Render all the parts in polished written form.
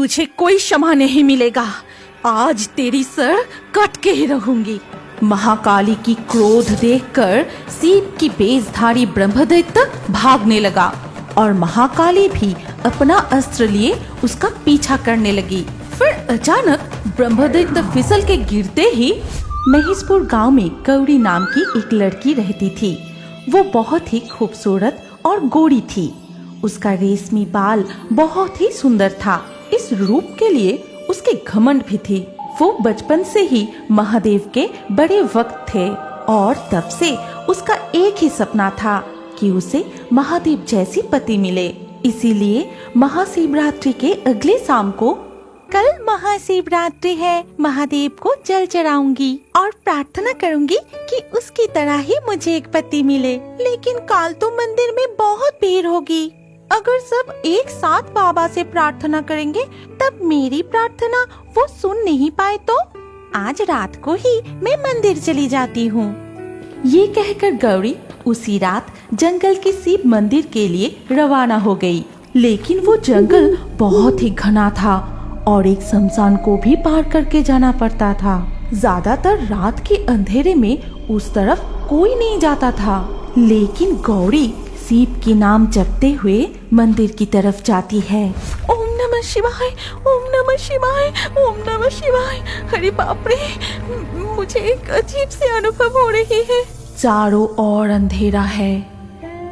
तुझे कोई क्षमा नहीं मिलेगा। आज तेरी सर कट के ही रहूंगी। महाकाली की क्रोध देखकर सीप की बेसधारी ब्रह्मदैत्य भागने लगा और महाकाली भी अपना अस्त्र लिए उसका पीछा करने लगी। फिर अचानक ब्रह्मदैत्य फिसल के गिरते ही महेशपुर गांव में गौरी नाम की एक लड़की रहती थी। वो बहुत ही खूबसूरत और गोरी थी। उसका रेशमी बाल बहुत ही सुंदर था। इस रूप के लिए उसके घमंड भी थी। वो बचपन से ही महादेव के बड़े भक्त थे और तब से उसका एक ही सपना था कि उसे महादेव जैसी पति मिले। इसीलिए महाशिवरात्रि के अगले शाम को, कल महाशिवरात्रि है, महादेव को जल चढ़ाऊंगी और प्रार्थना करूंगी कि उसकी तरह ही मुझे एक पति मिले। लेकिन कल तो मंदिर में बहुत भीड़ होगी। अगर सब एक साथ बाबा से प्रार्थना करेंगे तब मेरी प्रार्थना वो सुन नहीं पाए तो आज रात को ही मैं मंदिर चली जाती हूँ। ये कहकर गौरी उसी रात जंगल के शिव मंदिर के लिए रवाना हो गई। लेकिन वो जंगल बहुत ही घना था और एक शमशान को भी पार करके जाना पड़ता था। ज्यादातर रात के अंधेरे में उस तरफ कोई नहीं जाता था। लेकिन गौरी शिव की नाम जपते हुए मंदिर की तरफ जाती है। ओम नमः शिवाय, ओम नमः शिवाय, ओम नमः शिवाय। अरे बाप रे, मुझे एक अजीब सी अनुभव हो रही है। चारों ओर अंधेरा है।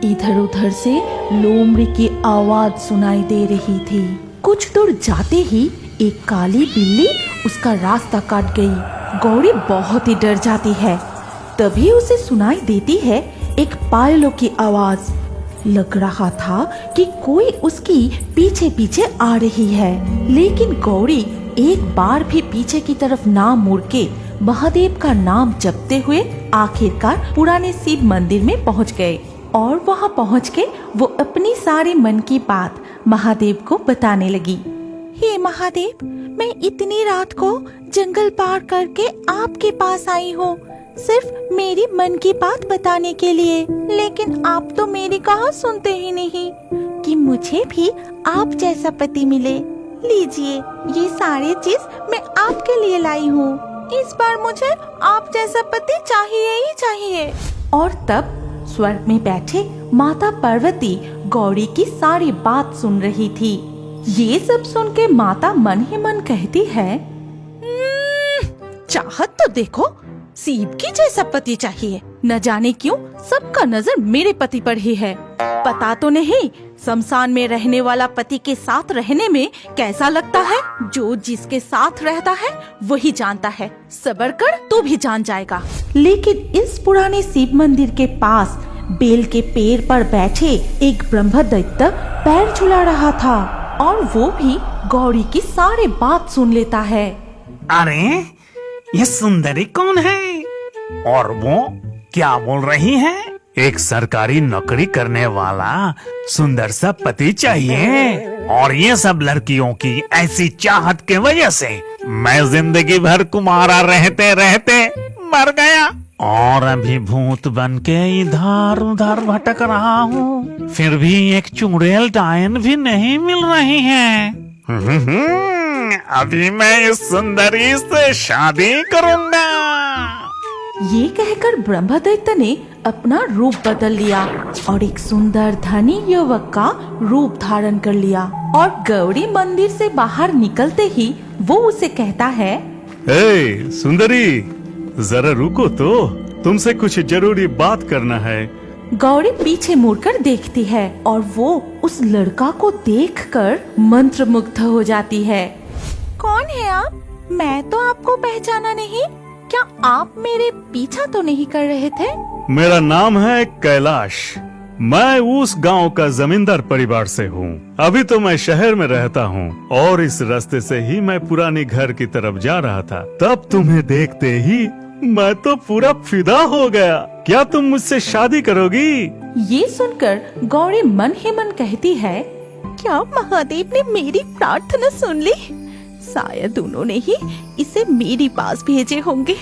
इधर उधर से लोमड़ी की आवाज सुनाई दे रही थी। कुछ दूर जाते ही एक काली बिल्ली उसका रास्ता काट गई। गौरी बहुत ही डर जाती है। तभी उसे सुनाई देती है एक पायलों की आवाज। लग रहा था कि कोई उसकी पीछे पीछे आ रही है। लेकिन गौरी एक बार भी पीछे की तरफ ना मुड़ के महादेव का नाम जपते हुए आखिरकार पुराने शिव मंदिर में पहुंच गए और वहां पहुंच के वो अपनी सारी मन की बात महादेव को बताने लगी। हे महादेव, मैं इतनी रात को जंगल पार करके आपके पास आई हूँ सिर्फ मेरी मन की बात बताने के लिए। लेकिन आप तो मेरी कहाँ सुनते ही नहीं कि मुझे भी आप जैसा पति मिले। लीजिए, ये सारी चीज मैं आपके लिए लाई हूँ। इस बार मुझे आप जैसा पति चाहिए ही चाहिए। और तब स्वर्ग में बैठे माता पार्वती गौरी की सारी बात सुन रही थी। ये सब सुन के माता मन ही मन कहती है, चाहत तो देखो, शिव की जैसा पति चाहिए। न जाने क्यों सबका नजर मेरे पति पर ही है। पता तो नहीं शमशान में रहने वाला पति के साथ रहने में कैसा लगता है। जो जिसके साथ रहता है वही जानता है। सब्र कर, तू भी जान जाएगा। लेकिन इस पुराने शिव मंदिर के पास बेल के पेड़ पर बैठे एक ब्रह्मदैत्य पैर झुला रहा था और वो भी गौरी की सारी बात सुन लेता है। अरे ये सुंदरी कौन है और वो क्या बोल रही है? एक सरकारी नौकरी करने वाला सुंदर सा पति चाहिए और ये सब लड़कियों की ऐसी चाहत के वजह से मैं जिंदगी भर कुमारा रहते रहते मर गया और अभी भूत बन के इधर उधर भटक रहा हूँ। फिर भी एक चुड़ैल डायन भी नहीं मिल रही है। अभी मैं इस सुंदरी से शादी करूँगा। ये कहकर ब्रह्मदैत्य ने अपना रूप बदल लिया और एक सुंदर धनी युवक का रूप धारण कर लिया और गौरी मंदिर से बाहर निकलते ही वो उसे कहता है, ए सुंदरी, जरा रुको तो, तुमसे कुछ जरूरी बात करना है। गौरी पीछे मुड़कर देखती है और वो उस लड़का को देखकर मंत्रमुग्ध हो जाती है। कौन है आप? मैं तो आपको पहचाना नहीं। क्या आप मेरे पीछा तो नहीं कर रहे थे? मेरा नाम है कैलाश। मैं उस गांव का जमींदार परिवार से हूँ। अभी तो मैं शहर में रहता हूँ और इस रास्ते से ही मैं पुरानी घर की तरफ जा रहा था। तब तुम्हें देखते ही मैं तो पूरा फिदा हो गया। क्या तुम मुझसे शादी करोगी? ये सुनकर गौरी मन ही मन कहती है, क्या महादेव ने मेरी प्रार्थना सुन ली? शायद उन्होंने ही इसे मेरे पास भेजे होंगे।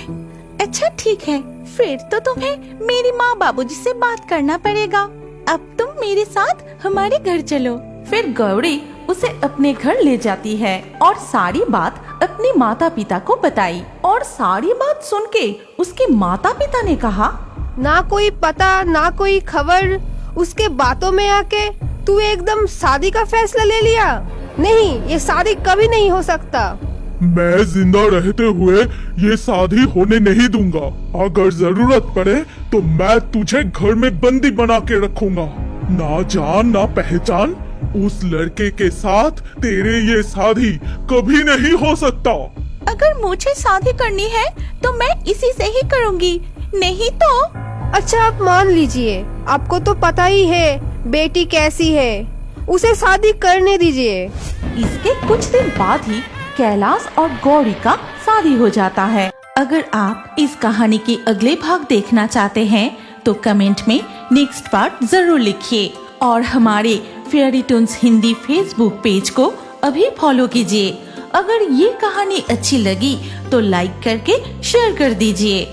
अच्छा ठीक है, फिर तो तुम्हें मेरी माँ बाबूजी से बात करना पड़ेगा। अब तुम मेरे साथ हमारे घर चलो। फिर गौरी उसे अपने घर ले जाती है और सारी बात अपने माता पिता को बताई। और सारी बात सुन के उसके माता पिता ने कहा, ना कोई पता ना कोई खबर, उसके बातों में आके तू एकदम शादी का फैसला ले लिया। नहीं, ये शादी कभी नहीं हो सकता। मैं जिंदा रहते हुए ये शादी होने नहीं दूंगा। अगर जरूरत पड़े तो मैं तुझे घर में बंदी बना के रखूंगा। ना जान ना पहचान, उस लड़के के साथ तेरे ये शादी कभी नहीं हो सकता। अगर मुझे शादी करनी है तो मैं इसी से ही करूँगी, नहीं तो। अच्छा, आप मान लीजिए, आपको तो पता ही है बेटी कैसी है, उसे शादी करने दीजिए। इसके कुछ दिन बाद ही कैलाश और गौरी का शादी हो जाता है। अगर आप इस कहानी के अगले भाग देखना चाहते हैं तो कमेंट में नेक्स्ट पार्ट जरूर लिखिए और हमारे fairy Toons Hindi Facebook page को अभी फॉलो कीजिए। अगर ये कहानी अच्छी लगी तो लाइक करके शेयर कर दीजिए।